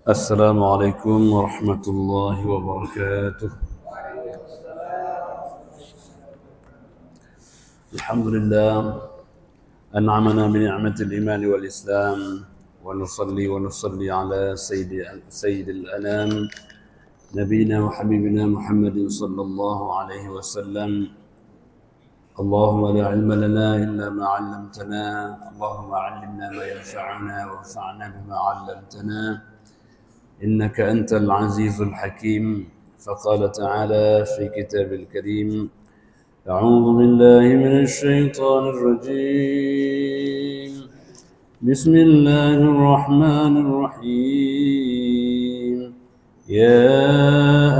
السلام عليكم ورحمة الله وبركاته. الحمد لله أنعمنا بنعمة الإيمان والإسلام، ونصلي على سيد الأنام نبينا وحبيبنا محمد صلى الله عليه وسلم. اللهم لا علم لنا إلا ما علمتنا، اللهم علمنا ما ينفعنا وانفعنا بما علمتنا، إنك أنت العزيز الحكيم. فقال تعالى في كتاب الكريم: أعوذ بالله من الشيطان الرجيم، بسم الله الرحمن الرحيم. يا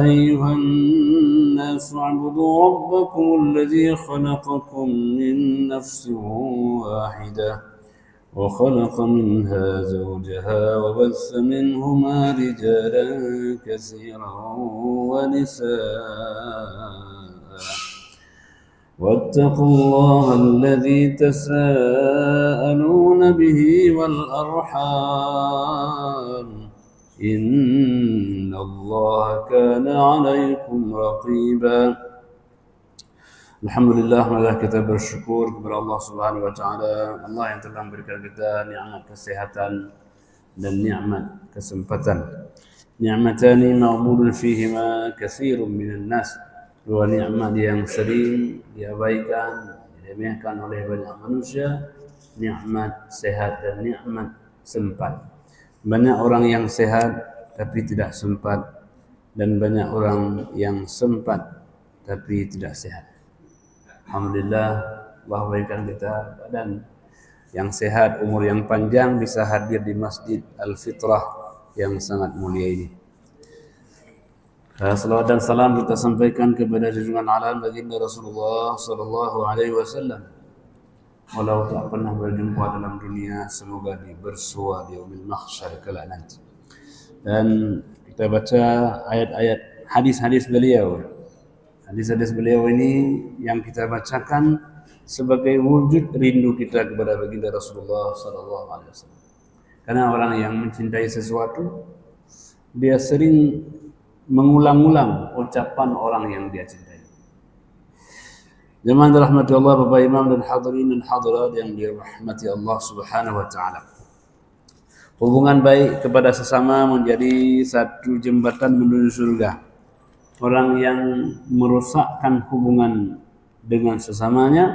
أيها الناس اعبدوا ربكم الذي خلقكم من نفس واحدة وخلق منها زوجها وبث منهما رجالا كثيرا ونساء، واتقوا الله الذي تساءلون به والأرحام، إن الله كان عليكم رقيبا. Alhamdulillah, maka kita bersyukur kepada Allah Subhanahu wa taala, Allah yang telah memberikan kita nikmat kesehatan dan nikmat kesempatan. Ni'matani ma'budun fihima katsirun minan nas. Dua nikmat yang sering diabaikan, diremehkan oleh banyak manusia, nikmat sehat dan nikmat sempat. Banyak orang yang sehat tapi tidak sempat, dan banyak orang yang sempat tapi tidak sehat. Alhamdulillah, Allah berikan kita badan yang sehat, umur yang panjang, bisa hadir di Masjid Al-Fitrah yang sangat mulia ini. Salawat dan salam kita sampaikan kepada junjungan alam baginda Rasulullah sallallahu alaihi wasallam. Walau tak pernah berjumpa dalam dunia, semoga bersua di yaumil mahsyar kelak nanti. Dan kita baca ayat-ayat hadis-hadis beliau. Hadis-hadis beliau ini yang kita bacakan sebagai wujud rindu kita kepada baginda Rasulullah sallallahu alaihi wasallam. Karena orang yang mencintai sesuatu, dia sering mengulang-ulang ucapan orang yang dia cintai. Jemaah rahmati Allah, Bapak Imam dan hadirin dan hadirat yang dirahmati Allah Subhanahu wa taala. Hubungan baik kepada sesama menjadi satu jembatan menuju surga. Orang yang merusakkan hubungan dengan sesamanya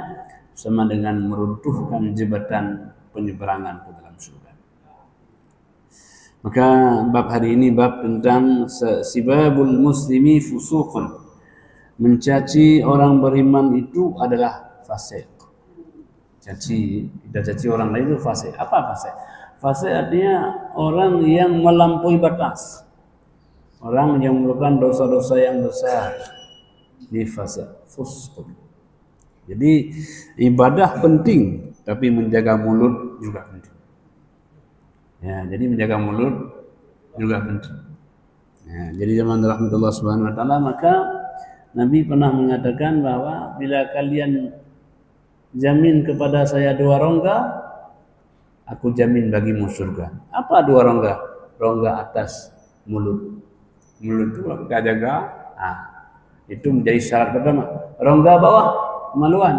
sama dengan meruntuhkan jembatan penyeberangan ke dalam surga. Maka bab hari ini bab tentang sibabul muslimi fusuqun. Mencaci orang beriman itu adalah fasik. Kita caci orang lain itu fasik. Apa fasik? Fasik artinya orang yang melampaui batas. Orang yang melakukan dosa-dosa yang besar, ini fasik, fusuq. Jadi ibadah penting, tapi menjaga mulut juga penting. Ya, jadi menjaga mulut juga penting. Ya, jadi zaman rahmatullah subhanahu wa taala, maka Nabi pernah mengatakan bahwa bila kalian jamin kepada saya dua rongga, aku jamin bagimu surga. Apa dua rongga? Rongga atas mulut. Mulut itu kita jaga, itu menjadi syarat pertama. Rongga bawah, kemaluan.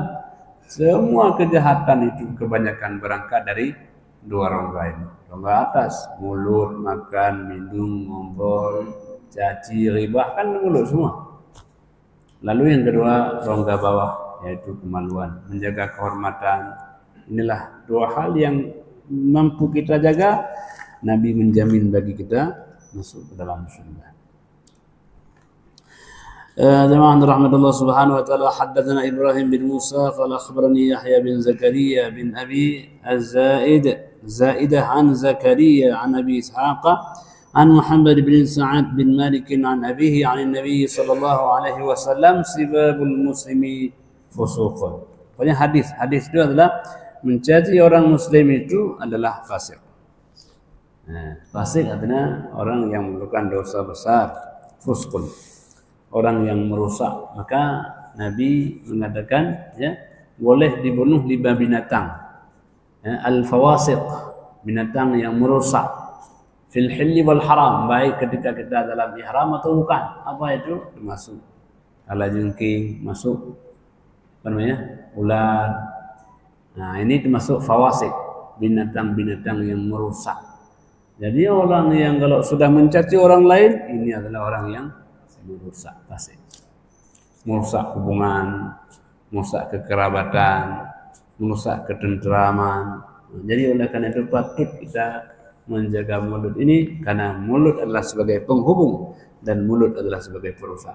Semua kejahatan itu kebanyakan berangkat dari dua rongga ini. Rongga atas, mulut, makan, minum, ngobrol, caci, ribah, kan mulut semua. Lalu yang kedua, rongga bawah, yaitu kemaluan, menjaga kehormatan. Inilah dua hal yang mampu kita jaga. Nabi menjamin bagi kita masuk ke dalam surga. جماعة رحمة الله سبحانه وتعالى. حدثنا إبراهيم بن موسى قال أخبرني يحيى بن زكريا بن أبي زائدة عن زكريا عن أبي إسحاق عن محمد بن سعد بن مالك عن أبيه عن النبي صلى الله عليه وسلم سباب المسلم فسوق. Pokoknya hadis itu adalah mencaci orang muslim itu adalah fasik. Fasik artinya orang yang melakukan dosa besar, fuskun, orang yang merusak. Maka Nabi mengatakan, ya, boleh dibunuh lima binatang, ya, al-fawasiq, binatang yang merusak. fil hilli wal haram, baik ketika kita dalam ihram atau bukan. Apa itu? Termasuk kalajengking, masuk apa namanya? Ular. Nah, ini termasuk fawasik, binatang-binatang yang merusak. Jadi orang yang kalau sudah mencaci orang lain, ini adalah orang yang merusak fasik. Merusak hubungan, merusak kekerabatan, merusak ketentraman. Jadi oleh karena itu patut kita menjaga mulut ini, karena mulut adalah sebagai penghubung dan mulut adalah sebagai perusak.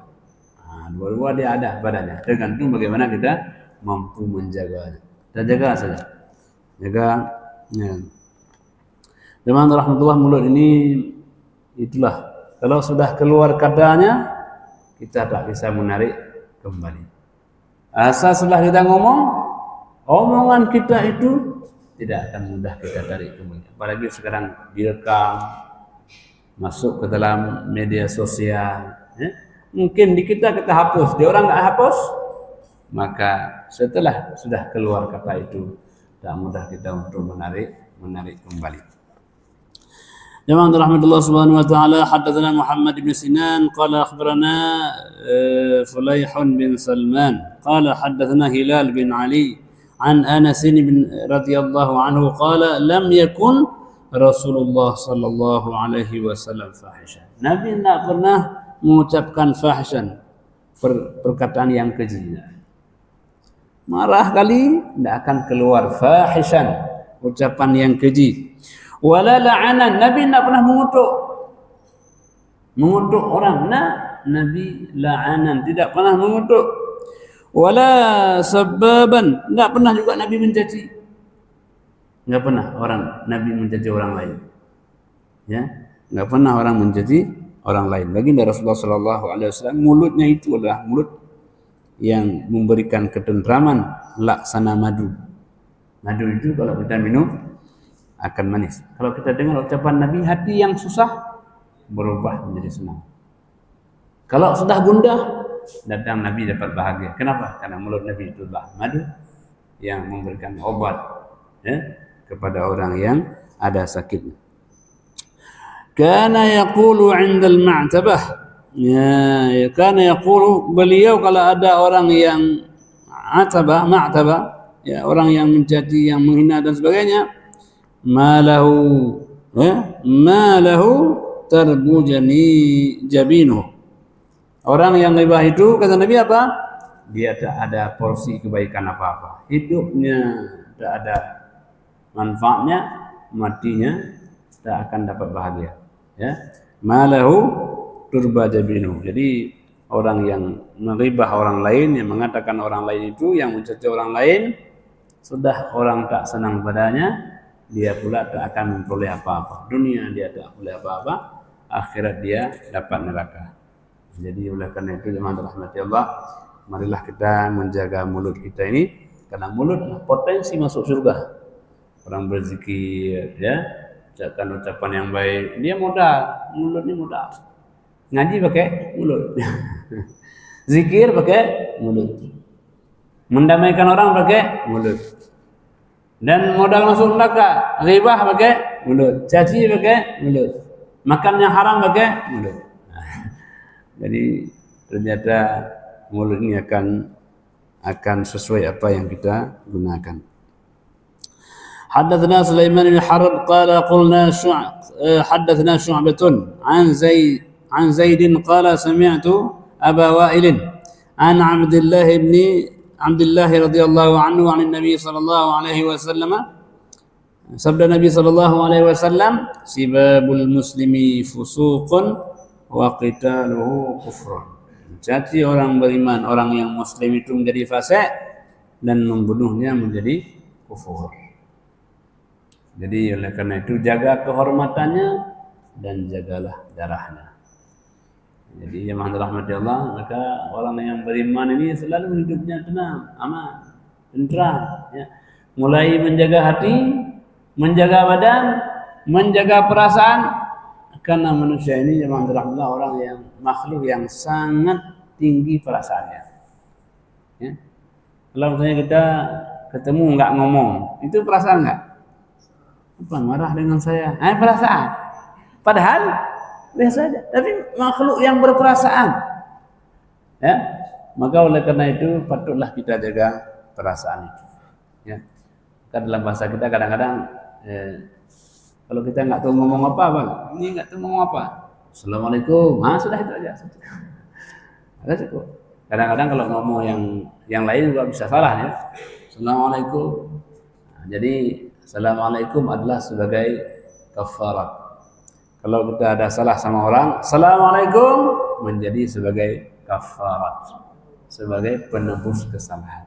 Dua-dua dia ada padanya, tergantung bagaimana kita mampu menjaganya. Kita jaga saja, jaga. Ya. Teman rahmatullah, mulut ini itulah, kalau sudah keluar katanya kita tak bisa menarik kembali. Asal setelah kita ngomong, omongan kita itu tidak akan mudah kita tarik kembali. Apalagi sekarang direkam, masuk ke dalam media sosial. Mungkin di kita hapus, di orang nggak hapus, maka setelah sudah keluar kata itu, tidak mudah kita untuk menarik kembali. Jamaah rahmatullah subhanahu wa ta'ala, haddatsana Muhammad bin Sinan qala akhbarana Fulayh bin Salman qala haddatsana Hilal bin Ali an Anas bin radhiyallahu anhu qala lam yakun Rasulullah sallallahu alaihi wasallam fahishan. Nabi tidak pernah mengucapkan fahishan, perkataan yang keji. Marah kali tidak akan keluar fahishan, ucapan yang keji. Wala la'anan, Nabi tidak pernah mengutuk orang. Nabi la'anan, tidak pernah mengutuk. Wala sababan, tidak pernah juga Nabi mencaci. Tidak pernah Nabi mencaci orang lain. Ya, tidak pernah orang mencaci orang lain. Baginda Rasulullah sallallahu alaihi wasallam, mulutnya itu adalah mulut yang memberikan ketentraman, laksana madu. Madu itu kalau kita minum akan manis. Kalau kita dengar ucapan Nabi, hati yang susah berubah menjadi senang. Kalau sudah gundah, datang Nabi dapat bahagia. Kenapa? Karena mulut Nabi itu adalah madu yang memberikan obat kepada orang yang ada sakit. Kana yaqulu 'inda al-ma'tabah. Ya, kana yaqulu, beliau kalau ada orang yang ma'tabah, ya, orang yang mencaci, yang menghina dan sebagainya, malahu tarbujani jabinu. Orang yang ghibah itu, kata Nabi apa? Dia tak ada porsi kebaikan apa-apa. Hidupnya tak ada manfaatnya, matinya tak akan dapat bahagia. Ya, malahu turba jabinu. Jadi orang yang menghibah orang lain, yang mengatakan orang lain itu, yang mencaci orang lain, sudah orang tak senang padanya, dia pula tak akan memperoleh apa-apa. Dunia dia tak boleh apa-apa, akhirat dia dapat neraka. Jadi oleh karena itu, jemaah rahmati Allah, marilah kita menjaga mulut kita ini, karena mulut potensi masuk surga. Orang berzikir, ya, ucapkan ucapan yang baik, dia modal, mulut ini modal. Ngaji pakai mulut, zikir pakai mulut, mendamaikan orang pakai mulut. Dan modal masuk neraka, ghibah pakai mulut, caci pakai mulut, makan yang haram pakai mulut. Jadi ternyata mulut ini akan sesuai apa yang kita gunakan. Haddatsana Sulaiman bin Harb qala qulna haddatsana Syu'batun an Zaid qala sami'tu Aba Wa'il an Abdullah radhiyallahu anhu 'an Nabi sallallahu alaihi wasallam, sabda Nabi sallallahu alaihi wasallam, sibabul muslimi fusuqun wa qitaluhu kufrun. Mencaci orang beriman, orang yang muslim itu menjadi fasik, dan membunuhnya menjadi kufur. Jadi oleh karena itu, jaga kehormatannya dan jagalah darahnya. Jadi jemaah rahmati Allah, maka orang yang beriman ini selalu hidupnya tenang, aman, tentram, ya. Mulai menjaga hati, menjaga badan, menjaga perasaan, karena manusia ini jemaah rahmati Allah, orang yang makhluk yang sangat tinggi perasaannya. Ya. Kalau misalnya kita ketemu nggak ngomong, itu perasaan nggak? Apa marah dengan saya? Perasaan. Padahal biasa saja. Tapi makhluk yang berperasaan. Ya. Maka oleh karena itu patutlah kita jaga perasaan itu. Ya. Kan dalam bahasa kita kadang-kadang kalau kita nggak tahu ngomong apa, Bang. Ini nggak tahu ngomong apa. Assalamualaikum. Sudah itu aja. Ada cukup. Kadang-kadang kalau ngomong yang lain juga bisa salah ya. Assalamualaikum. Jadi assalamualaikum adalah sebagai kafarat. Kalau kita ada salah sama orang, assalamualaikum menjadi sebagai kafarat, sebagai penebus kesalahan.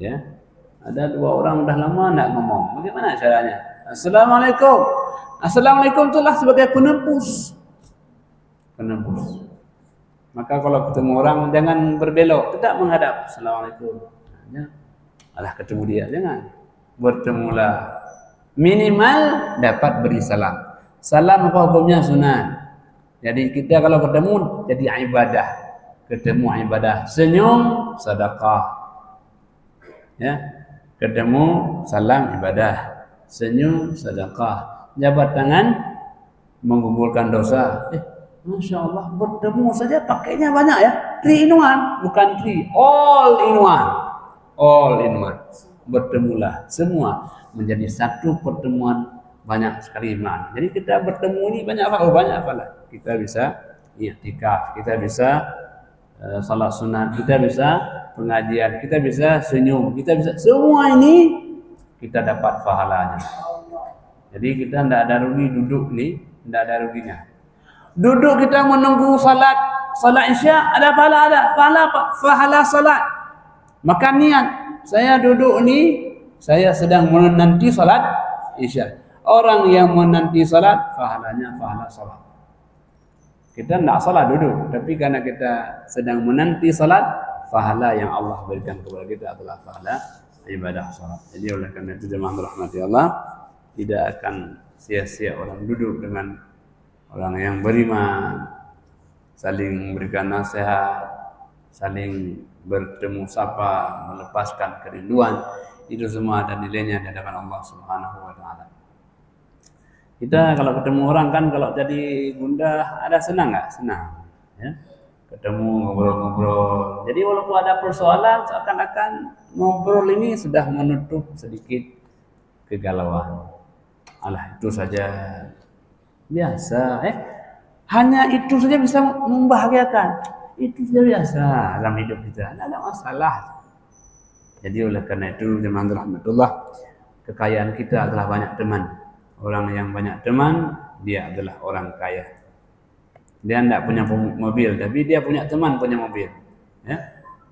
Ya, ada dua orang dah lama nak ngomong, bagaimana caranya? Assalamualaikum. Assalamualaikum itulah sebagai penebus. Maka kalau ketemu orang jangan berbelok, tidak menghadap. Assalamualaikum. Ya. Alah ketemu dia, jangan. Bertemulah. Minimal dapat beri salam. Salam apa hukumnya? Sunat. Jadi kita kalau ketemu jadi ibadah. Ketemu ibadah. Senyum sedekah. Ya. Ketemu salam ibadah. Senyum sedekah. Jabat tangan menggugurkan dosa. Masya Allah, bertemu saja pakainya banyak ya. 3 in 1, bukan 3, all in one. All in one. Bertemulah semua menjadi satu pertemuan banyak sekali makna. Jadi kita bertemu ini banyak apa? Kita bisa i'tikaf, kita bisa salat sunat, kita bisa pengajian, kita bisa senyum, kita bisa semua ini kita dapat pahalanya. Jadi kita tidak ada rugi duduk nih, tidak ada ruginya. Duduk kita menunggu salat isya ada pahala, apa? Pahala salat. Maka niat saya duduk ni, saya sedang menanti salat isya. Orang yang menanti salat pahalanya pahala salat. Kita tidak salat duduk, tapi karena kita sedang menanti salat, pahala yang Allah berikan kepada kita adalah pahala ibadah salat. Jadi oleh karena itu jemaah rahmati Allah, tidak akan sia-sia orang duduk dengan orang yang beriman, saling memberikan nasihat, saling bertemu sapa, melepaskan kerinduan, itu semua ada nilainya di hadapan Allah Subhanahu wa taala. Kita kalau ketemu orang kan kalau jadi gundah ada senang nggak? Senang, ya. Ketemu ngobrol-ngobrol. Jadi walaupun ada persoalan, seakan-akan ngobrol ini sudah menutup sedikit kegalauan. Alah itu saja biasa, hanya itu saja bisa membahagiakan. Itu saja biasa dalam hidup kita, tidak ada masalah. Jadi oleh karena itu jemaah rahmatullah, kekayaan kita adalah banyak teman. Orang yang banyak teman, dia adalah orang kaya. Dia tidak punya mobil, tapi dia punya teman punya mobil. Ya?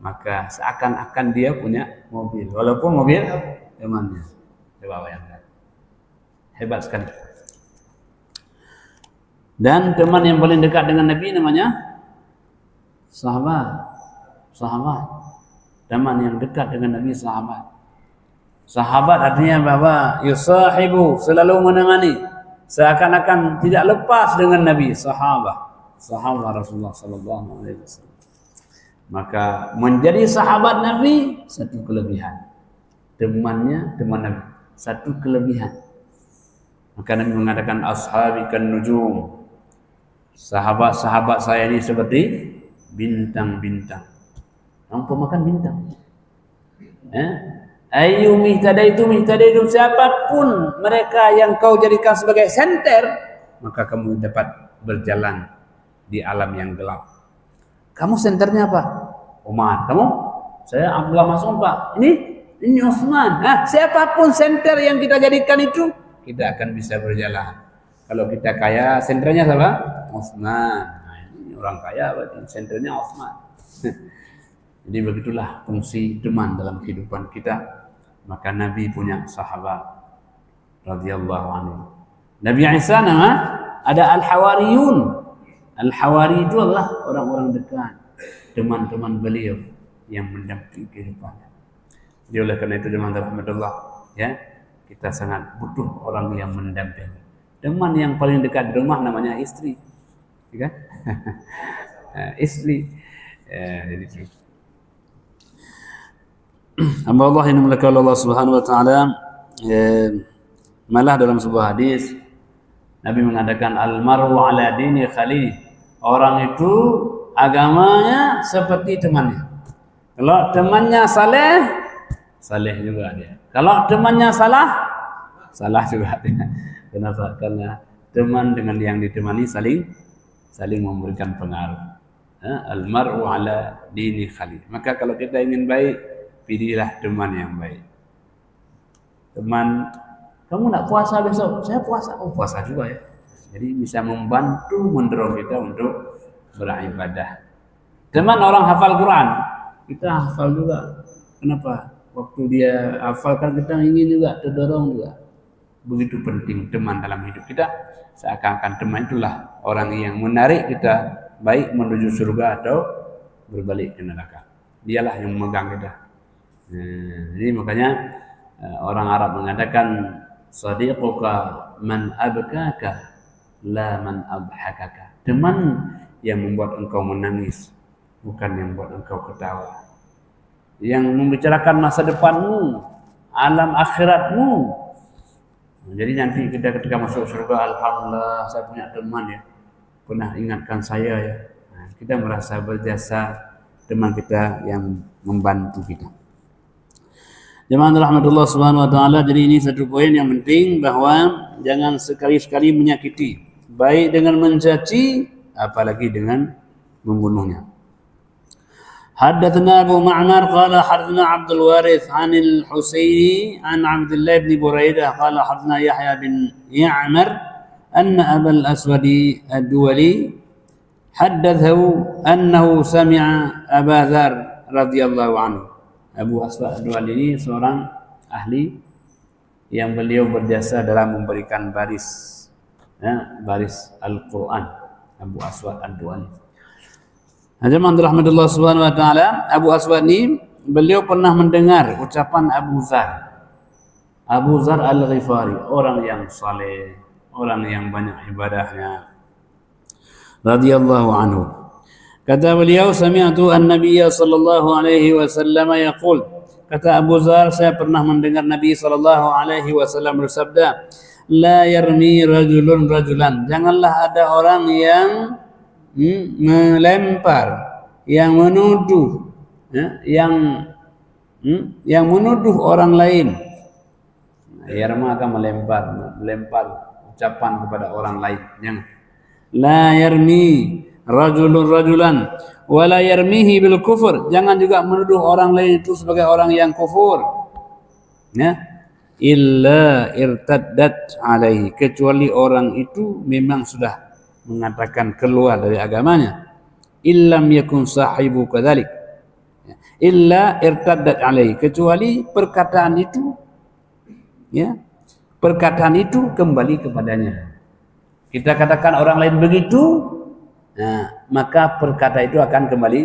Maka seakan-akan dia punya mobil, walaupun mobil temannya. Coba bayangkan, hebat sekali. Dan teman yang paling dekat dengan Nabi namanya sahabat. Teman yang dekat dengan Nabi sahabat. Sahabat artinya bahwa yusahibu, selalu menemani, seakan-akan tidak lepas dengan Nabi. Sahabat Rasulullah sallallahu alaihi wasallam. Maka menjadi sahabat Nabi satu kelebihan. Teman Nabi satu kelebihan. Maka Nabi mengatakan ashabi kan nujum. Sahabat-sahabat saya ini seperti bintang-bintang. Nampak makan bintang. Ayu mihtadaitu siapapun mereka yang kau jadikan sebagai senter, maka kamu dapat berjalan di alam yang gelap. Kamu senternya apa? Umar. Kamu? Saya Abdullah Mas'ud, Pak. Ini Utsman. Siapapun senter yang kita jadikan itu, kita akan bisa berjalan. Kalau kita kaya, senternya siapa? Utsman. Ini orang kaya berarti senternya Utsman. Jadi begitulah fungsi teman dalam kehidupan kita. Maka Nabi punya sahabat radhiyallahu anhu. Nabi Isa ada al-hawariyun. Al-hawari itu adalah orang-orang dekat, teman-teman beliau yang mendampingi kehidupannya. Jadi oleh karena itu jemaah rahmatullah, ya, kita sangat butuh orang yang mendampingi. Teman yang paling dekat di rumah namanya istri, ya kan? Istri. Jadi hamba Allah yang dimuliakan Allah Subhanahu wa taala, malah dalam sebuah hadis Nabi mengatakan al-mar'u ala dini khalil. Orang itu agamanya seperti temannya. Kalau temannya saleh, saleh juga dia. Kalau temannya salah, salah juga dia. Kenapa? Karena teman dengan yang ditemani saling memberikan pengaruh. Al-mar'u ala dini khalil. Maka kalau kita ingin baik, pilihlah teman yang baik. Teman, kamu nak puasa besok? Saya puasa. Oh, puasa juga ya. Jadi bisa membantu mendorong kita untuk beribadah. Teman orang hafal Quran, kita hafal juga. Kenapa? Waktu dia hafalkan kita ingin juga, terdorong juga. Begitu penting teman dalam hidup kita. Seakan-akan teman itulah orang yang menarik kita baik menuju surga atau berbalik ke neraka. Dialah yang memegang kita. Jadi makanya orang Arab mengatakan sadiquka man abkaka la man adhakaka. Teman yang membuat engkau menangis, bukan yang membuat engkau ketawa. Yang membicarakan masa depanmu, alam akhiratmu. Jadi nanti kita ketika masuk surga, alhamdulillah saya punya teman ya, pernah ingatkan saya ya. Nah, kita merasa berjasa teman kita yang membantu kita. Jemaah rahmatullah subhanahu wa ta'ala. Jadi ini satu poin yang penting, bahwa jangan sekali-sekali menyakiti, baik dengan mencaci apalagi dengan membunuhnya. Haddatsana Abu Ma'mar qala haddatsana Abdul Warith 'an al-Husaini 'an Abdullah bin Buraidah qala haddatsana Yahya bin Ya'mar anna Abul Aswadi ad-Duwali haddathahu annahu sami'a Abu Dzar radhiyallahu anhu. Abu Aswad ad-Duwali ini seorang ahli yang beliau berjasa dalam memberikan baris Al-Quran. Abu Aswad ad-Duwali. Hadirin rahmatullah subhanahu wa ta'ala. Abu Aswad ini beliau pernah mendengar ucapan Abu Dzar Al-Ghifari, orang yang saleh, orang yang banyak ibadahnya, radhiyallahu anhu. Kata beliau, sami'tu an-nabiy sallallahu alaihi wasallam yaqul. Kata Abu Dzar, saya pernah mendengar Nabi sallallahu alaihi wasallam bersabda, la yarmi rajulun rajulan. Janganlah ada orang yang melempar, yang menuduh, yang menuduh orang lain. Yarma akan melempar ucapan kepada orang lain. Jangan. La yarmi rajulun rajulan wa la yarmihi bil kufur. Jangan juga menuduh orang lain itu sebagai orang yang kufur. Ya. Illa irtaddat alaihi, kecuali orang itu memang sudah mengatakan keluar dari agamanya. Illam yakun sahibu kadzalik. Illa irtaddat alaihi, kecuali perkataan itu, ya, perkataan itu kembali kepadanya. Kita katakan orang lain begitu, nah, maka perkata itu akan kembali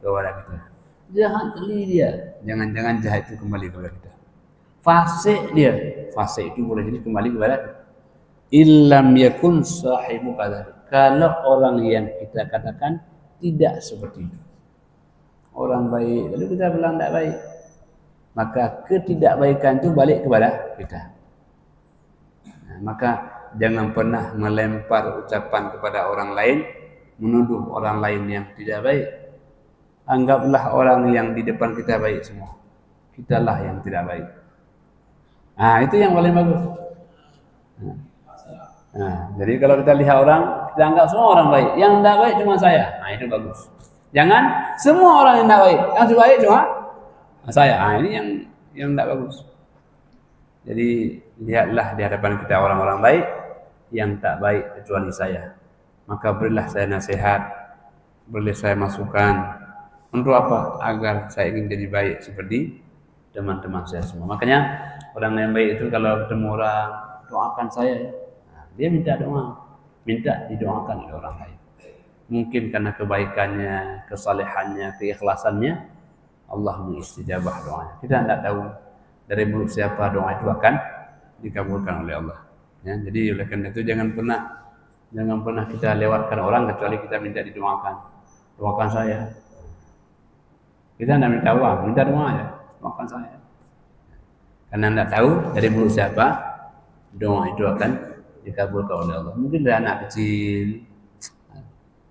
kepada kita. Jahat kali dia, jangan-jangan jahat itu kembali kepada kita. Fasik dia, fasik itu boleh jadi kembali kepada kita. Illam yakun sahibu kadzalik. Kalau orang yang kita katakan tidak seperti itu, orang baik, lalu kita bilang tidak baik, maka ketidakbaikan itu balik kepada kita. Nah, maka jangan pernah melempar ucapan kepada orang lain, menuduh orang lain yang tidak baik. Anggaplah orang yang di depan kita baik semua, kitalah yang tidak baik. Nah, itu yang paling bagus. Nah, jadi kalau kita lihat orang, kita anggap semua orang baik. Yang tidak baik cuma saya. Nah, itu bagus. Jangan semua orang yang tidak baik. Yang baik cuma saya. Nah, ini yang tidak bagus. Jadi lihatlah di hadapan kita orang-orang baik, yang tak baik kecuali saya. Maka berilah saya nasihat, berilah saya masukan. Untuk apa? Agar saya ingin jadi baik seperti teman-teman saya semua. Makanya orang yang baik itu kalau ketemu orang, doakan saya ya. Dia minta doa, minta didoakan oleh orang lain. Mungkin karena kebaikannya, kesalehannya, keikhlasannya, Allah mengistijabah doanya. Kita tidak tahu dari mulut siapa doa itu akan dikabulkan oleh Allah. Ya, jadi oleh karena itu jangan pernah kita lewatkan orang kecuali kita minta didoakan. Doakan saya. Kita tidak minta uang, minta doa ya. Doakan saya. Karena tidak tahu dari mulut siapa doa itu akan dikabulkan oleh Allah. Mungkin dari anak kecil.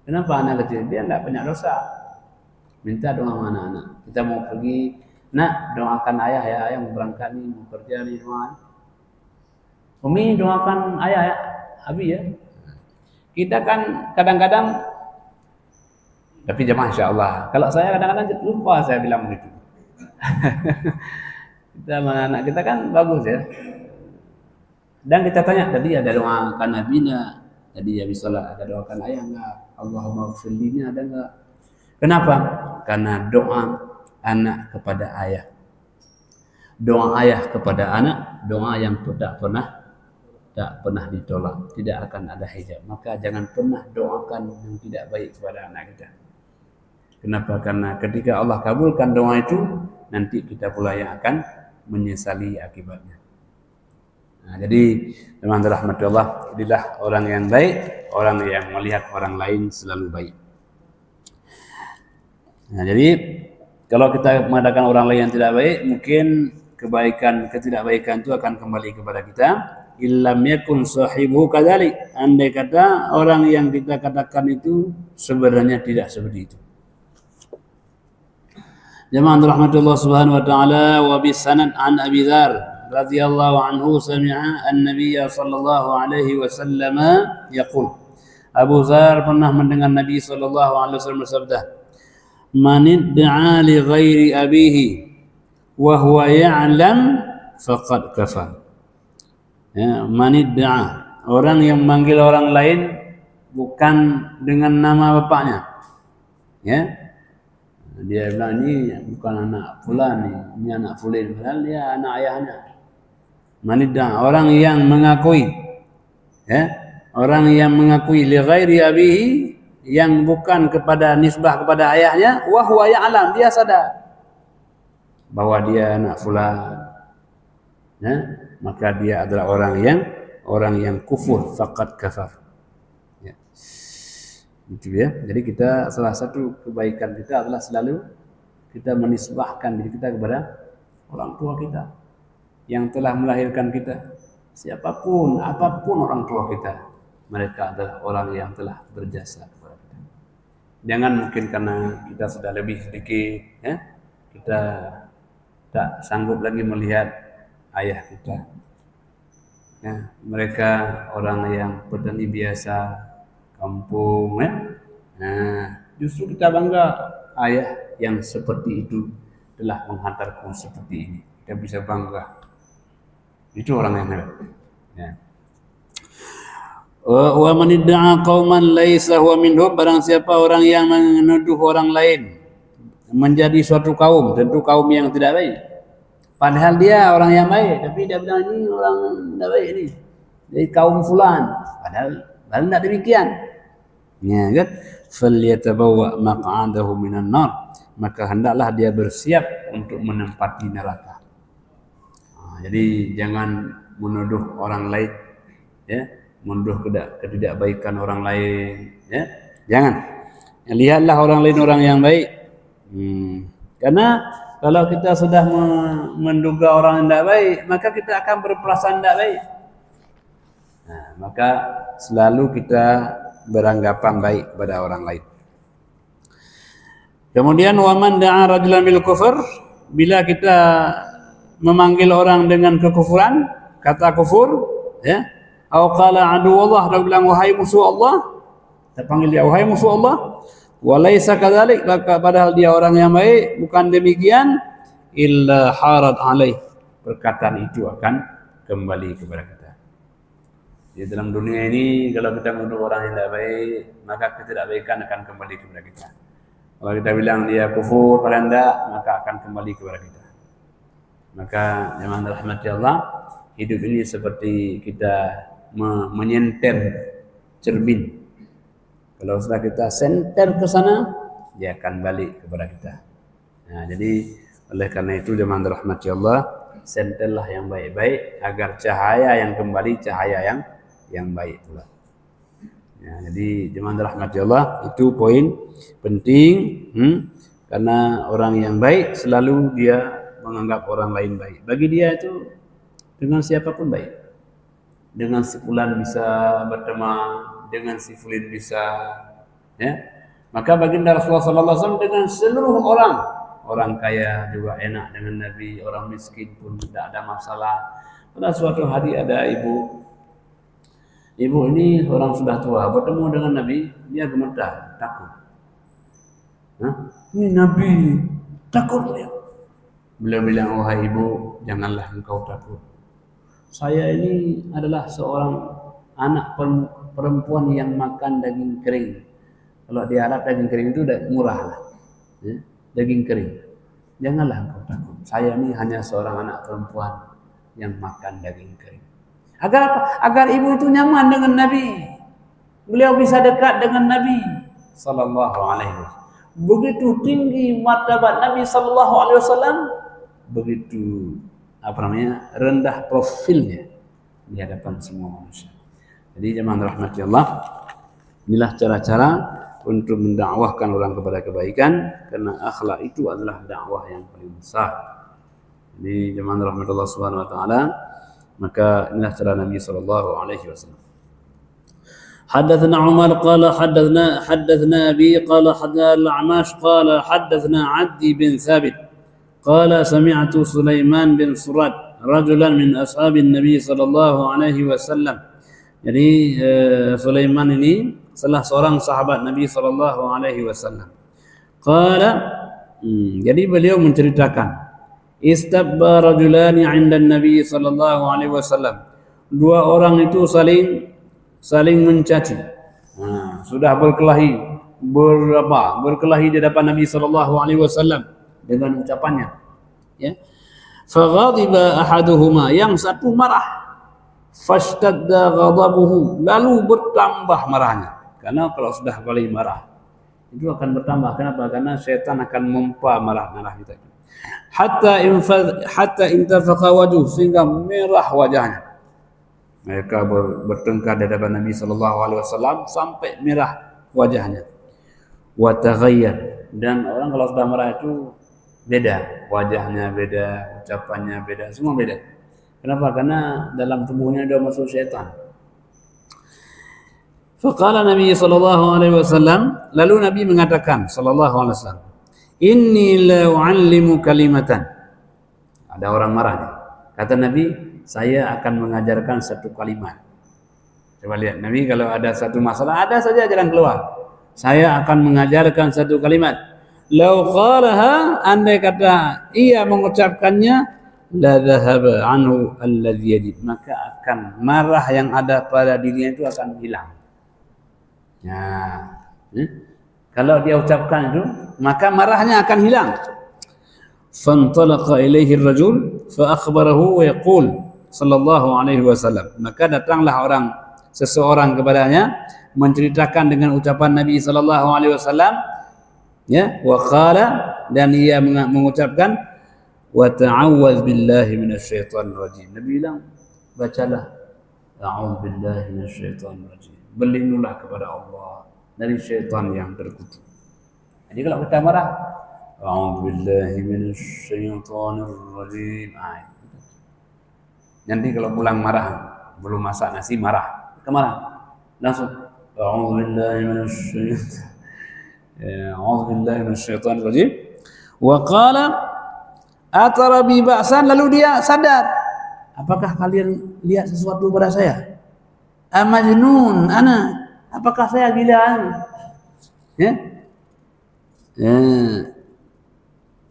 Kenapa anak kecil? Dia tidak banyak dosa. Minta doa sama anak-anak. Kita mau pergi, nak doakan ayah ya, ayah mau berangkat nih, mau kerja nih, doa. Umi doakan ayah ya, Abi ya. Kita kan kadang-kadang, tapi jemaah insya Allah. Kalau saya kadang-kadang lupa saya bilang begitu. Kita sama anak kita kan bagus ya. Dan kita tanya, tadi ada doakan Nabi enggak? Tadi Abi sholat, ada doakan ayah enggak? Allahumma ghfirli ada enggak? Kenapa? Karena doa anak kepada ayah, doa ayah kepada anak, doa yang tak pernah ditolak, tidak akan ada hijab. Maka jangan pernah doakan yang tidak baik kepada anak kita. Kenapa? Karena ketika Allah kabulkan doa itu, nanti kita pula yang akan menyesali akibatnya. Nah, jadi teman-teman rahmati Allah, inilah orang yang baik, orang yang melihat orang lain selalu baik. Nah, jadi kalau kita mengadakan orang lain yang tidak baik, mungkin ketidakbaikan itu akan kembali kepada kita. Illam yakun sahibuhu kadzalik. Andai kata orang yang kita katakan itu sebenarnya tidak seperti itu. Jamaah rahmatullah subhanahu wa ta'ala, wa bisanad an Abi Dzar radhiyallahu anhu sami'a an-nabiy sallallahu alaihi wasallam yaqul. Abu Dzar pernah mendengar Nabi sallallahu alaihi wasallam bersabda, "Man idda'a li ghairi abihi wa huwa ya'lam faqad kafar." Ya, man idda'a, orang yang memanggil orang lain bukan dengan nama bapaknya. Ya. Dia bilang ini bukan anak fulan nih, ini anak fulan, padahal dia anak ayahnya. Man idda'a, orang yang mengakui, ya, orang yang mengakui li ghairi abihi, yang bukan kepada nisbah kepada ayahnya, wa huwa ya'lam, dia sadar bahwa dia anak fulan, ya, maka dia adalah orang yang kufur, faqad kafar. Ya. Itu ya. Jadi kita, salah satu kebaikan kita adalah selalu kita menisbahkan diri kita kepada orang tua kita yang telah melahirkan kita. Siapapun, apapun orang tua kita, mereka adalah orang yang telah berjasa kepada kita. Jangan mungkin karena kita sudah lebih sedikit, ya, kita tak sanggup lagi melihat ayah kita. Ya, mereka orang yang petani biasa, kampung, ya. Nah, justru kita bangga ayah yang seperti itu telah menghantarku seperti ini. Kita bisa bangga. Itu orang yang hebat. Ya. Wa man idda'a qauman laisa huwa minhum, barang siapa orang yang menuduh orang lain menjadi suatu kaum, tentu kaum yang tidak baik. Padahal dia orang yang baik, tapi dia bilang ini orang tidak baik ini. Dari kaum fulan, padahal tidak demikian. Ya kan? Falyatabawwa maq'adahu minan nar, maka hendaklah dia bersiap untuk menempati neraka. Jadi jangan menuduh orang lain, ya, menuduh ketidakbaikan orang lain, ya. Jangan. Lihatlah orang lain orang yang baik. Karena kalau kita sudah menduga orang yang tidak baik, maka kita akan berperasaan tidak baik. Nah, maka selalu kita beranggapan baik kepada orang lain. Kemudian waman da'a rajulan bil kufur, bila kita memanggil orang dengan kekufuran, kata kufur, ya, atau qala adu Allah, dia bilang wahai musuh Allah, kita panggil dia wahai musuh Allah, walaisa kadzalik, padahal dia orang yang baik, bukan demikian, illa harat alaih, perkataan itu akan kembali kepada kita. Di dalam dunia ini kalau kita menuduh orang yang tidak baik, maka ketidakbaikan akan kembali kepada kita. Kalau kita bilang dia kufur pada hendak, maka akan kembali kepada kita. Maka yang rahmati Allah, hidup ini seperti kita menyenter cermin. Kalau sudah kita senter ke sana, dia akan balik kepada kita. Nah, jadi oleh karena itu jemaah rahmati Allah, senterlah yang baik-baik agar cahaya yang kembali cahaya yang baik pula. Ya, jadi jemaah rahmati Allah, itu poin penting, karena orang yang baik selalu dia menganggap orang lain baik. Bagi dia itu dengan siapapun baik. dengan si fulan bisa berteman, dengan si fulan bisa, ya. Maka baginda Rasulullah sallallahu alaihi wasallam dengan seluruh orang kaya juga enak dengan Nabi, orang miskin pun tidak ada masalah. Pada suatu hari ada ibu ini orang sudah tua bertemu dengan Nabi, dia gemetar, takut. Ini Nabi, takut dia. Beliau bilang, wahai ibu, janganlah engkau takut. Saya ini adalah seorang anak perempuan yang makan daging kering. Kalau di Arab daging kering itu murah lah, ya? Daging kering. Janganlah engkau takut. Saya ini hanya seorang anak perempuan yang makan daging kering. Agar apa? Agar ibu itu nyaman dengan Nabi. Beliau bisa dekat dengan Nabi sallallahu alaihi wasallam. Begitu tinggi martabat Nabi sallallahu alaihi wasallam, begitu rendah profilnya di hadapan semua manusia. Jadi jemaah rahmati Allah, inilah cara-cara untuk mendakwahkan orang kepada kebaikan, karena akhlak itu adalah dakwah yang paling besar. Jadi jemaah rahmati Allah subhanahu wa ta'ala, maka inilah cara Nabi sallallahu alaihi wasallam. حدثنا عمر قال حدثنا أبي قال حدثنا الأعمش قال حدثنا عدي بن ثابت قال سمعت سليمان بن سراد رجلا من أصحاب النبي صلى الله عليه وسلم. Jadi Sulaiman ini salah seorang sahabat Nabi sallallahu alaihi wasallam. Jadi beliau menceritakan, istabba rajulani 'inda Nabi sallallahu alaihi wasallam. Dua orang itu saling mencaci. Sudah berkelahi di hadapan Nabi sallallahu alaihi wasallam dengan ucapannya, ya. Faghadiba ahaduhuma, yang satu marah, fashtadda ghadabuhu, lalu bertambah marahnya. Karena kalau sudah kali marah itu akan bertambah. Kenapa? Karena setan akan memompa marah kita. Hatta intafaqa wajhu, sehingga merah wajahnya. Mereka bertengkar di hadapan Nabi sallallahu alaihi wasallam sampai merah wajahnya. Wa taghayyar, dan orang kalau sudah marah itu beda, wajahnya beda, ucapannya beda, semua beda. Kenapa? Karena dalam tubuhnya ada masuk syaitan. Faqala Nabi sallallahu alaihi wasallam, lalu Nabi mengatakan sallallahu alaihi wasallam, inni la uallimu kalimatan. Ada orang marah. Kata Nabi, saya akan mengajarkan satu kalimat. Coba lihat, Nabi kalau ada satu masalah, ada saja jalan keluar. Saya akan mengajarkan satu kalimat. Lau qalaha, andai kata ia mengucapkannya, la dhahaba anhu alladhi yajid, maka akan marah yang ada pada dirinya itu akan hilang. Kalau dia ucapkan itu, maka marahnya akan hilang. Fantalaqa ilaihi ar-rajul fa akhbarahu wa yaqul sallallahu alaihi wasallam, maka datanglah seseorang kepadanya menceritakan dengan ucapan Nabi sallallahu alaihi wasallam, ya, wa qala, dan ia mengucapkan, wa ta'awwaz billahi minasyaitonir rajim. Nabi bilang, bacalah a'udzu billahi minasyaitonir rajim, berlindunglah kepada Allah dari syaitan yang terkutuk. Jadi kalau kita marah, a'udzu billahi minasyaitonir rajim. Nanti kalau pulang marah, belum masak nasi marah, kemana? Langsung a'udzu billahi minasyaitonir rajim. Wa qala atara bi ba'san, lalu dia sadar, apakah kalian lihat sesuatu pada saya? Amajnun ana, apakah saya gila? Ya?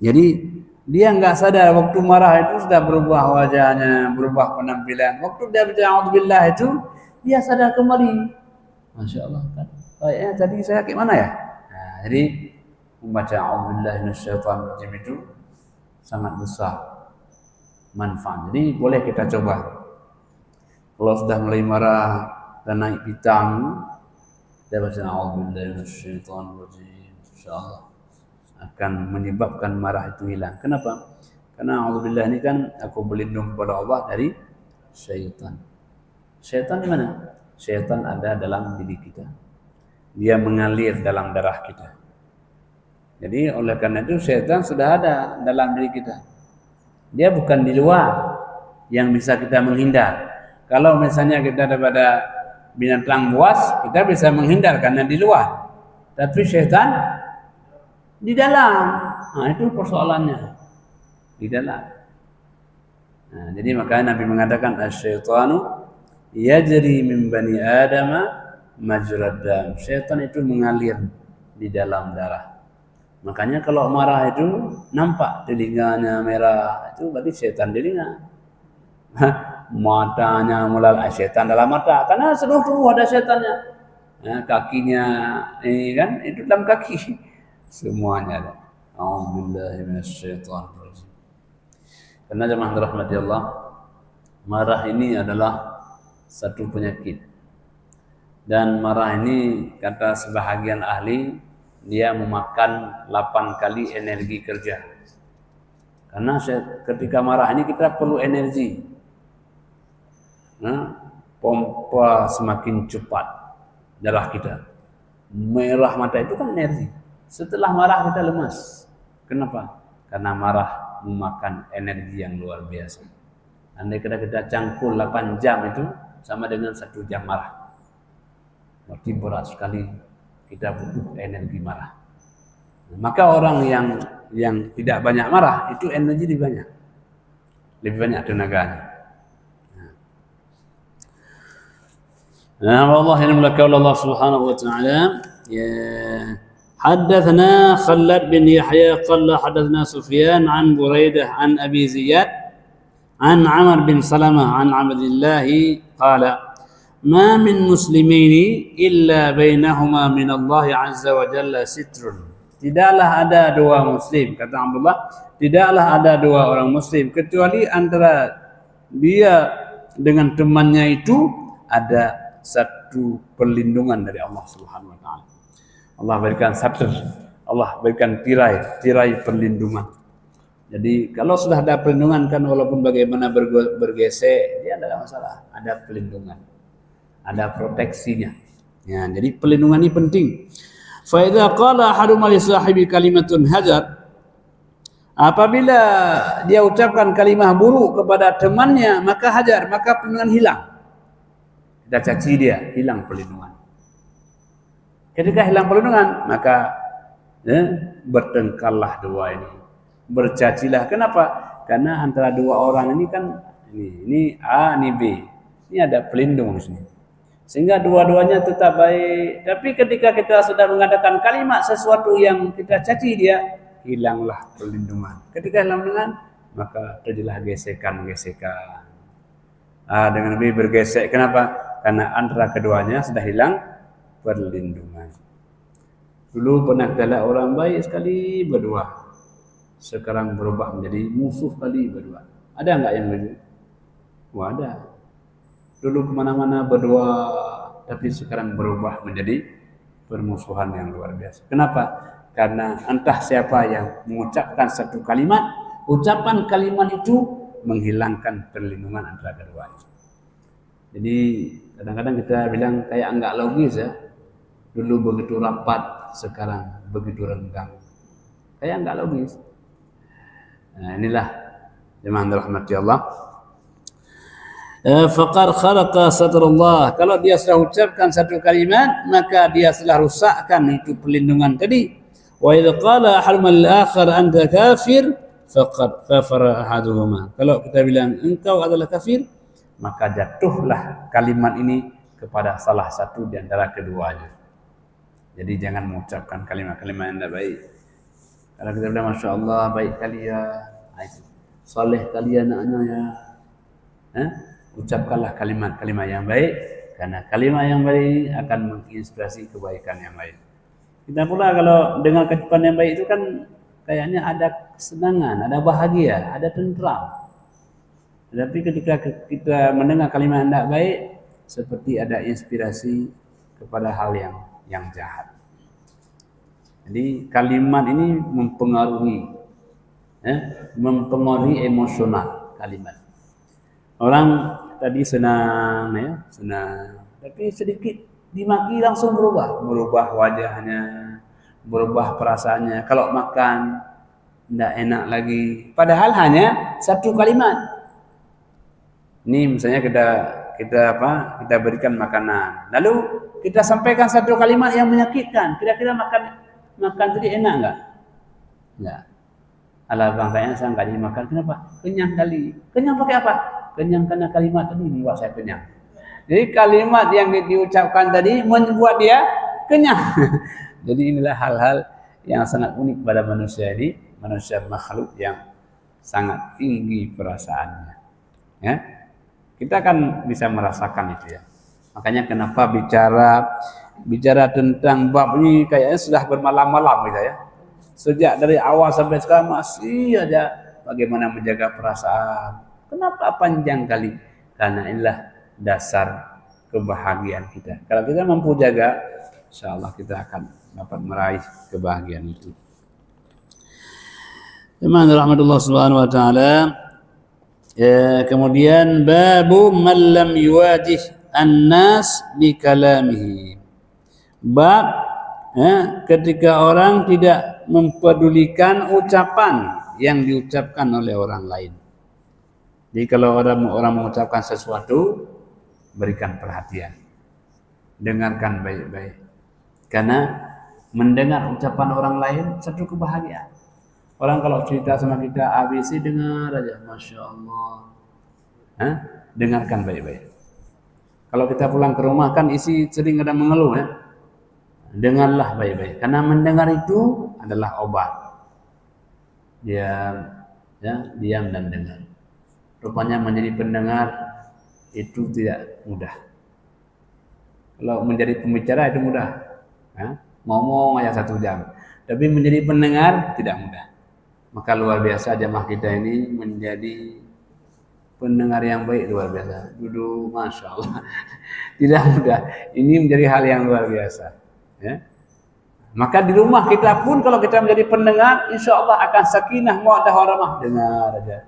Jadi dia enggak sadar waktu marah itu sudah berubah wajahnya, berubah penampilan. Waktu dia bicara a'udzubillah itu, dia sadar kembali. Masya Allah kan. Kayaknya tadi saya kayak mana ya? Nah, jadi membaca a'udzubillahi minasyaitonir rajim itu sangat besar manfaat. Jadi boleh kita coba. Kalau sudah mulai marah dan naik pitam, dia baca a'udzubillahi minasyaitonir rajim. Insyaallah akan menyebabkan marah itu hilang. Kenapa? Karena a'udzubillah ini kan aku berlindung kepada Allah dari syaitan. Syaitan di mana? Syaitan ada dalam diri kita. Dia mengalir dalam darah kita. Jadi oleh karena itu syaitan sudah ada dalam diri kita. Dia bukan di luar yang bisa kita menghindar. Kalau misalnya kita daripada binatang buas, kita bisa menghindar karena di luar. Tapi syaitan di dalam. Nah, itu persoalannya. Di dalam. Nah, jadi makanya Nabi mengatakan asyaitanu yajri min bani adama majrad dam. Syaitan itu mengalir di dalam darah. Makanya kalau marah itu nampak telinganya merah, itu berarti syaitan di telinga. Matanya mulai syaitan dalam mata, karena seluruh tubuh ada syaitannya. Nah, kakinya ini kan itu dalam kaki, semuanya ada. A'udzubillahi minasyaitonirrajim. Karena jemaah dirahmati Allah, marah ini adalah satu penyakit. Dan marah ini kata sebahagian ahli, dia memakan 8 kali energi kerja. Karena ketika marah ini kita perlu energi. Nah, pompa semakin cepat darah kita. Merah mata itu kan energi. Setelah marah kita lemas. Kenapa? Karena marah memakan energi yang luar biasa. Andai kita cangkul 8 jam itu sama dengan 1 jam marah. Berarti berat sekali kita butuh energi marah. Maka orang yang tidak banyak marah itu energi lebih banyak tenaganya. والله إنما قول الله سبحانه وتعالى حدثنا خلاد بن يحيى قال حدثنا سفيان عن بريدة عن أبي زياد عن عمر بن سلمة عن عبد الله قال ما من مسلمين إلا بينهما من الله عز وجل ستر. Tidaklah ada dua muslim, kata Abdullah, tidaklah ada dua orang muslim kecuali antara dia dengan temannya itu ada satu perlindungan dari Allah Subhanahu wa taala. Allah berikan satr, Allah berikan tirai perlindungan. Jadi kalau sudah ada perlindungan kan walaupun bagaimana bergesek, dia tidak ada masalah, ada perlindungan. Ada proteksinya. Ya, jadi perlindungan ini penting. Fa idza qala ahadum li sahibi kalimatun hajar, apabila dia ucapkan kalimah buruk kepada temannya, maka hajar, maka perlindungan hilang. Kita caci dia, hilang perlindungan. Ketika hilang perlindungan, maka bertengkarlah dua ini. Bercacilah. Kenapa? Karena antara dua orang ini kan ini A, ini B. Ini ada pelindung di sini. Sehingga dua-duanya tetap baik. Tapi ketika kita sudah mengadakan kalimat sesuatu yang kita caci dia, hilanglah perlindungan. Ketika hilang perlindungan, maka terjadilah gesekan-gesekan. Dengan lebih bergesek. Kenapa? Karena antara keduanya sudah hilang perlindungan. Dulu pernah kita lihat orang baik sekali berdua, sekarang berubah menjadi musuh sekali berdua. Ada enggak yang begitu? Wah, ada. Dulu kemana-mana berdua, tapi sekarang berubah menjadi permusuhan yang luar biasa. Kenapa? Karena entah siapa yang mengucapkan satu kalimat, ucapan kalimat itu menghilangkan perlindungan antara keduanya. Jadi kadang-kadang kita bilang kayak enggak logis ya. Dulu begitu rapat, sekarang begitu renggang. Kayak enggak logis. Nah, inilah jemaah rahmati Allah. Faqad khalaqa satrullah. Kalau dia sudah ucapkan satu kalimat, maka dia sudah rusakkan itu perlindungan tadi. Wa idza qala ahadum al-akhar anta kafir faqad kafara ahaduhuma. Kalau kita bilang engkau adalah kafir, maka jatuhlah kalimat ini kepada salah satu di antara keduanya. Jadi jangan mengucapkan kalimat-kalimat yang tidak baik. Kalau kita bilang Masya Allah baik kali ya, soleh kali anaknya ya, ucapkanlah kalimat-kalimat yang baik, karena kalimat yang baik akan menginspirasi kebaikan yang lain. Kita pula kalau dengar ucapan yang baik itu kan kayaknya ada kesenangan, ada bahagia, ada tentram. Tapi ketika kita mendengar kalimat yang tidak baik, seperti ada inspirasi kepada hal yang jahat. Jadi kalimat ini mempengaruhi emosional kalimat. Orang tadi senang, tapi sedikit dimaki langsung berubah wajahnya, berubah perasaannya. Kalau makan tidak enak lagi, padahal hanya satu kalimat. Ini misalnya kita berikan makanan. Lalu kita sampaikan satu kalimat yang menyakitkan. Kira-kira makan tadi enak enggak? Enggak. Ala bang tanya, saya enggak jadi makan. Kenapa? Kenyang kali. Kenyang pakai apa? Kenyang karena kalimat tadi membuat saya kenyang. Jadi kalimat yang diucapkan tadi membuat dia kenyang. Jadi inilah hal-hal yang sangat unik pada manusia ini, manusia makhluk yang sangat tinggi perasaannya. Ya, kita kan bisa merasakan itu ya. Makanya kenapa bicara tentang bab ini kayaknya sudah bermalam-malam gitu ya. Sejak dari awal sampai sekarang masih aja bagaimana menjaga perasaan. Kenapa panjang kali? Karena inilah dasar kebahagiaan kita. Kalau kita mampu jaga, insya Allah kita akan dapat meraih kebahagiaan itu. Teman rahmatullah subhanahu wa ta'ala. Kemudian babu man lam yuwajih an-nas bi kalamihi. Bab ketika orang tidak mempedulikan ucapan yang diucapkan oleh orang lain. Jadi kalau orang mengucapkan sesuatu, berikan perhatian. Dengarkan baik-baik. Karena mendengar ucapan orang lain satu kebahagiaan. Orang kalau cerita sama kita ABC, dengar aja, Masya Allah. Dengarkan baik-baik. Kalau kita pulang ke rumah kan isi sering ada mengeluh ya. Dengarlah baik-baik. Karena mendengar itu adalah obat. Diam dan dengar. Rupanya menjadi pendengar itu tidak mudah. Kalau menjadi pembicara itu mudah. Ngomong aja 1 jam. Tapi menjadi pendengar tidak mudah. Maka luar biasa jamaah kita ini menjadi pendengar yang baik, luar biasa. Duduk, Masya Allah. Tidak mudah. Ini menjadi hal yang luar biasa. Ya. Maka di rumah kita pun kalau kita menjadi pendengar, insya Allah akan sakinah, mawaddah warahmah. Dengar aja.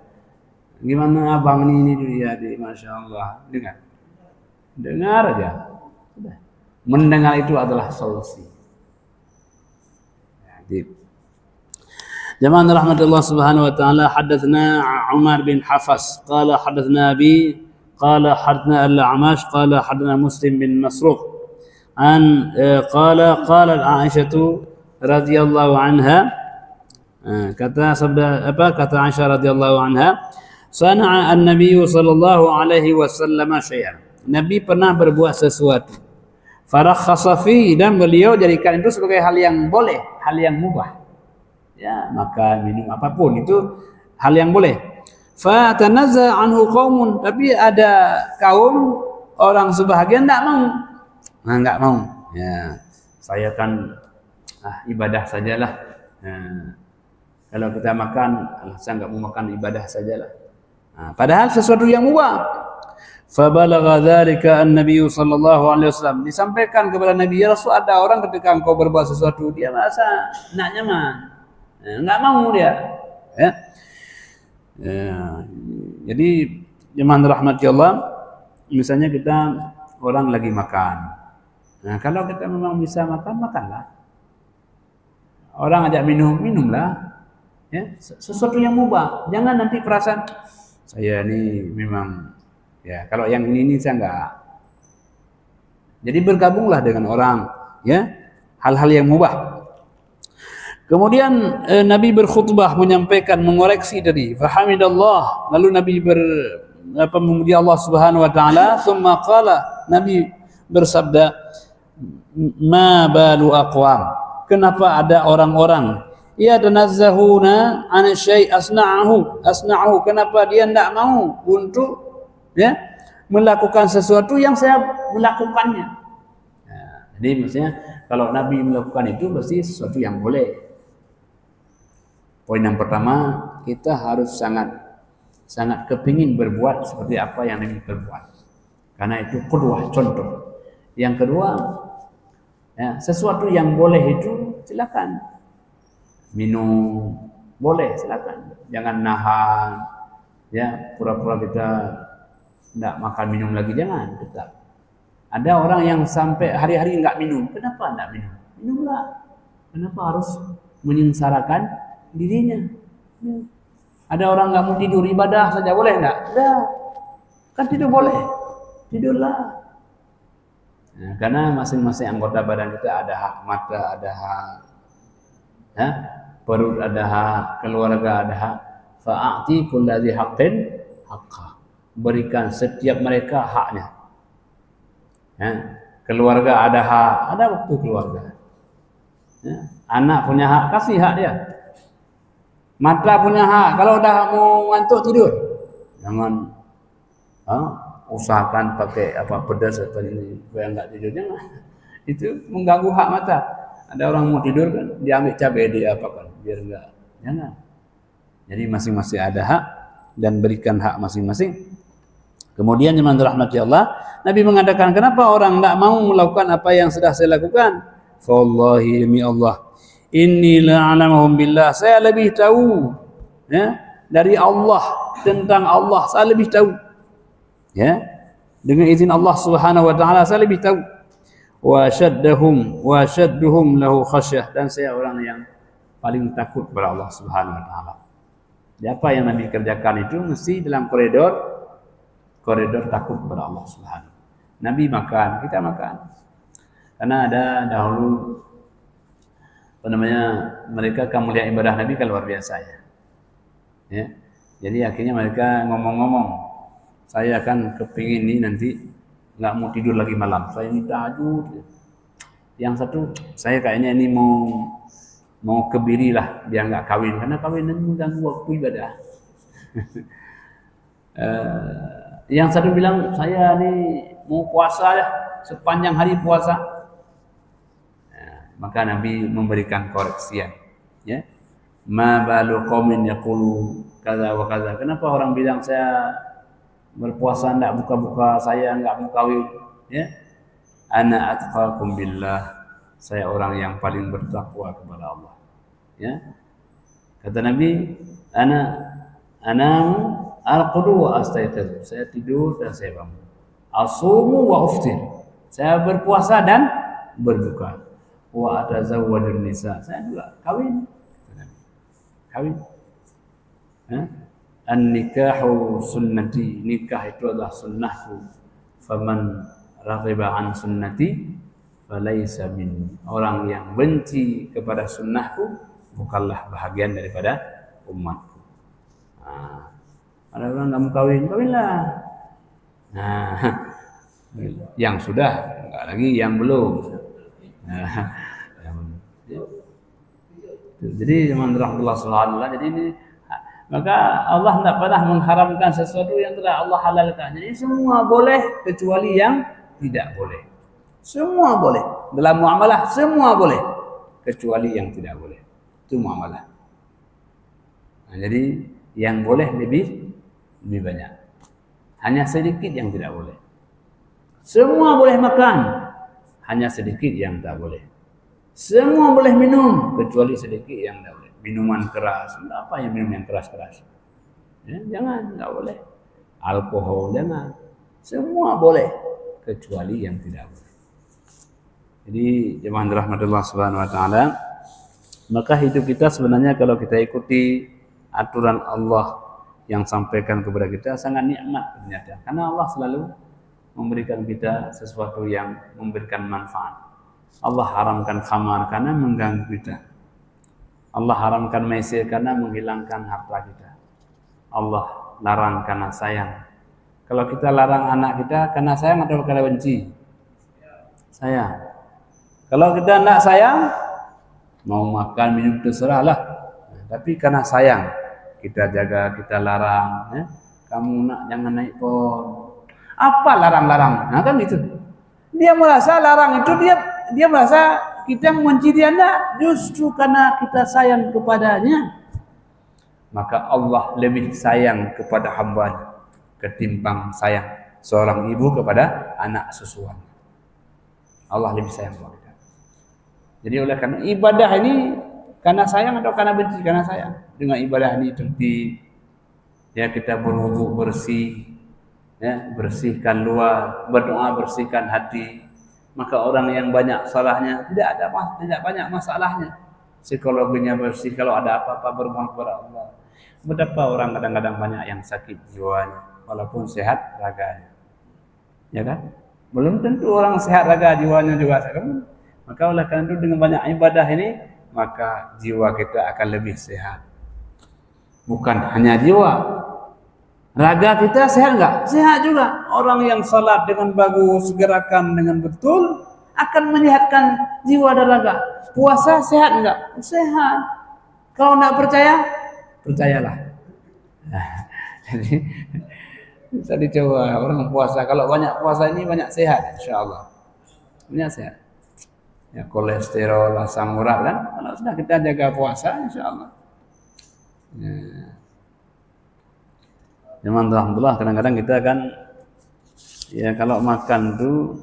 Gimana abang ini dia di Masya Allah. Dengar aja. Sudah. Mendengar itu adalah solusi. Jamaah rahmatullah subhanahu wa ta'ala, hadatsana Umar bin Hafs qala hadatsana Abi qala hadatsana Al-A'mash qala hadatsana Muslim bin Masruq an qala Aisyah radhiyallahu anha, kata Aisyah radhiyallahu anha, sana'a an-nabiy sallallahu alaihi wasallam syai'an. Nabi pernah berbuat sesuatu. Farakhasa fi, dan beliau jadikan itu sebagai hal yang boleh, hal yang mubah. Ya, makan, minum, apapun itu hal yang boleh. Fa tanazza anhu qaumun, tapi ada kaum orang sebahagian enggak mau. Enggak mau. Ya, saya kan ibadah sajalah. Kalau kita makan, saya enggak mau makan, ibadah sajalah. Padahal sesuatu yang mubah. Fa balagha dzalika an-nabiy sallallahu alaihi wasallam, disampaikan kepada Nabi, ya Rasul, ada orang ketika engkau berbuat sesuatu dia merasa enggak nyaman. Enggak mau dia. Ya. Jadi jemaah rahmati Allah, misalnya kita orang lagi makan. Nah, kalau kita memang bisa makan, makanlah. Orang ajak minum, minumlah. Ya, sesuatu yang mubah. Jangan nanti perasaan saya ini memang ya, kalau yang ini saya enggak. Jadi bergabunglah dengan orang, ya, hal-hal yang mubah. Kemudian Nabi berkhutbah menyampaikan, mengoreksi tadi. Fahamidallah. Lalu Nabi memuji Allah Subhanahu wa taala. Tsumma qala, Nabi bersabda, ma balu aqwam. Kenapa ada orang-orang yatanazzahuna an syai' asna'ahu. Kenapa dia tidak mau untuk melakukan sesuatu yang saya melakukannya. Nah, jadi maksudnya kalau Nabi melakukan itu pasti sesuatu yang boleh. Poin yang pertama, kita harus sangat kepingin berbuat seperti apa yang Nabi berbuat. Karena itu qudwah, contoh. Yang kedua, ya, sesuatu yang boleh itu silakan. Minum boleh, silakan. Jangan nahan, ya, pura-pura kita tidak makan minum lagi, jangan, tetap. Ada orang yang sampai hari-hari enggak minum. Kenapa enggak minum? Minumlah. Kenapa harus menyengsarakan dirinya? Ada orang nggak mau tidur, ibadah saja boleh nggak? Enggak, kan tidur boleh. tidurlah. Nah, karena masing-masing anggota badan kita ada hak, mata ada hak, ya, perut ada hak, keluarga ada hak. Fa'ati kulladzi haqqin haqqah. Berikan setiap mereka haknya. Ya, keluarga ada hak, ada waktu keluarga. Ya, anak punya hak, kasih hak dia. Mata punya hak, kalau udah mau ngantuk tidur, jangan usahakan pakai pedas atau ini supaya enggak tidur, jangan. Itu mengganggu hak mata. Ada orang mau tidur kan, dia ambil cabai dia apakan biar enggak. Jangan. Jadi masing-masing ada hak dan berikan hak masing-masing. Kemudian jemaah rahmati Allah, Nabi mengatakan, kenapa orang tidak mau melakukan apa yang sudah saya lakukan? Wallahi demi Allah, inni la'alamuhum billah, saya lebih tahu, ya, dari Allah, tentang Allah saya lebih tahu, ya, dengan izin Allah Subhanahu wa taala saya lebih tahu. Wa syadduhum lahu khasyah, dan saya orang yang paling takut kepada Allah Subhanahu wa taala. Apa yang Nabi kerjakan itu mesti dalam koridor takut kepada Allah Subhanahu. Nabi makan, kita makan. Karena ada dahulu mereka akan melihat ibadah Nabi kan luar biasa, ya. Jadi akhirnya mereka ngomong-ngomong, saya akan kepingin ini nanti nggak mau tidur lagi malam, saya minta tahajud. Yang satu, saya kayaknya ini mau kebiri lah biar nggak kawin, karena kawin nanti mengganggu waktu ibadah. Yang satu bilang, saya ini mau puasa ya, sepanjang hari puasa. Maka Nabi memberikan koreksian, ya. Ma balu qaumin yaqulu kaza wa kaza. Kenapa orang bilang saya berpuasa enggak buka-buka, saya enggak mau kawin, ya? Ana atqakum billah. Saya orang yang paling bertakwa kepada Allah, ya. Kata Nabi, ana arqudu wa astayqiz. Saya tidur dan saya bangun. Asumu wa uftir. Saya berpuasa dan berbuka. Wa atazawwadun nisa, saya juga kawin. An-nikahu sunnati, nikah itu adalah sunnahku. Faman raghiba an sunnati falaysa minni. Orang yang benci kepada sunnahku bukanlah bahagian daripada umatku. Ada orang enggak mau kawin, kawinlah. Yang sudah, enggak lagi yang belum. Jadi rahmatullah subhanallah. Jadi ini, maka Allah tidak pernah mengharamkan sesuatu yang telah Allah halalkan. Jadi semua boleh kecuali yang tidak boleh. Semua boleh dalam muamalah, semua boleh kecuali yang tidak boleh. Itu muamalah. Jadi yang boleh lebih banyak. Hanya sedikit yang tidak boleh. Semua boleh makan, hanya sedikit yang tak boleh. Semua boleh minum kecuali sedikit yang tak boleh. Minuman keras, apa yang minum yang keras-keras? Ya, jangan, tak boleh. Alkohol jangan. Semua boleh kecuali yang tidak boleh. Jadi jemaah rahmatullah subhanahu wa taala, maka hidup kita sebenarnya kalau kita ikuti aturan Allah yang sampaikan kepada kita sangat nikmat ternyata. Karena Allah selalu memberikan kita sesuatu yang memberikan manfaat. Allah haramkan khamar karena mengganggu kita. Allah haramkan maisir karena menghilangkan harta kita. Allah larang karena sayang. Kalau kita larang anak kita karena sayang atau karena benci? Sayang. Kalau kita tidak sayang, mau makan minum terserahlah. Tapi karena sayang, kita jaga, kita larang. Kamu nak jangan naik pohon. Apa larang-larang? Nah kan itu. Dia merasa larang itu dia merasa kita membenci dia, enggak, justru karena kita sayang kepadanya. Maka Allah lebih sayang kepada hamba ketimbang sayang seorang ibu kepada anak susuannya. Allah lebih sayang kepada kita. Jadi oleh karena ibadah ini karena sayang atau karena benci? Karena sayang. Dengan ibadah ini tertib, ya, kita berwudu bersih, ya, bersihkan luar, berdoa bersihkan hati. Maka orang yang banyak salahnya tidak banyak masalahnya. Psikologinya bersih, kalau ada apa-apa bermohon kepada Allah. Betapa orang kadang-kadang banyak yang sakit jiwanya walaupun sehat raganya. ya kan? Belum tentu orang sehat raga jiwanya juga sehat. Maka oleh karena itu dengan banyak ibadah ini, maka jiwa kita akan lebih sehat. Bukan hanya jiwa, raga kita sehat enggak? Sehat juga. Orang yang salat dengan bagus, gerakan dengan betul, akan menyehatkan jiwa dan raga. Puasa sehat enggak? Sehat. Kalau enggak percaya, percayalah. Jadi bisa dicoba orang puasa. Kalau banyak puasa ini banyak sehat, insyaallah. Banyak sehat. Ya kolesterol, asam urat kan. Kalau sudah kita jaga puasa, insyaallah. Ya. Cuman alhamdulillah kadang-kadang kita kan ya kalau makan tuh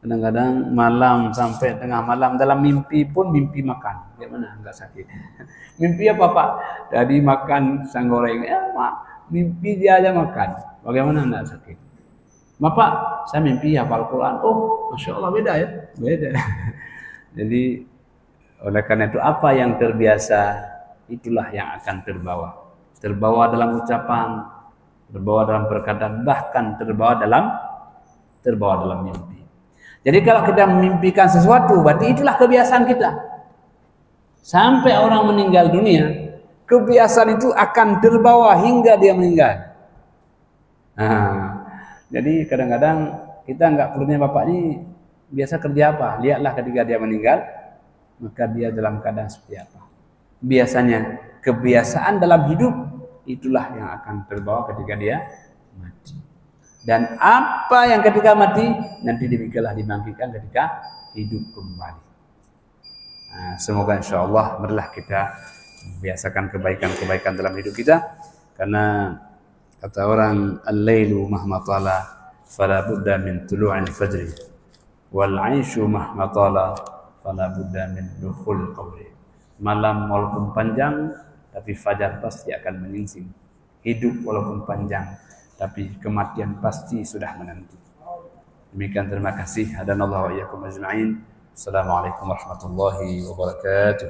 kadang-kadang malam sampai tengah malam dalam mimpi pun mimpi makan. Gimana? Enggak sakit. Mimpi apa Pak? Tadi makan pisang goreng. Ya Pak, mimpi dia aja makan. Bagaimana enggak sakit? Bapak, saya mimpi hafal Quran. Oh, Masya Allah beda ya? Beda. Jadi oleh karena itu apa yang terbiasa itulah yang akan terbawa. Terbawa dalam ucapan, terbawa dalam perkataan, bahkan terbawa dalam mimpi. Jadi kalau kita memimpikan sesuatu, berarti itulah kebiasaan kita. Sampai orang meninggal dunia, kebiasaan itu akan terbawa hingga dia meninggal. Nah, jadi kadang-kadang kita nggak perlunya bapak ini biasa kerja apa? Lihatlah ketika dia meninggal, maka dia dalam keadaan seperti apa. Biasanya kebiasaan dalam hidup itulah yang akan terbawa ketika dia mati. Dan apa yang ketika mati nanti demikianlah dibangkitkan ketika hidup kembali. Nah, semoga insyaallah marilah kita biasakan kebaikan-kebaikan dalam hidup kita, karena kata orang al-lailu mahma tala fala budda min tulu'il fajri wal 'aisyu mahma tala fala budda min dukhul qabri. Malam walaupun panjang tapi fajar pasti akan menyingsing. Hidup walaupun panjang tapi kematian pasti sudah menanti. Demikian, terima kasih. Hadanallahu wa iyyakum ajma'in. Assalamualaikum warahmatullahi wabarakatuh.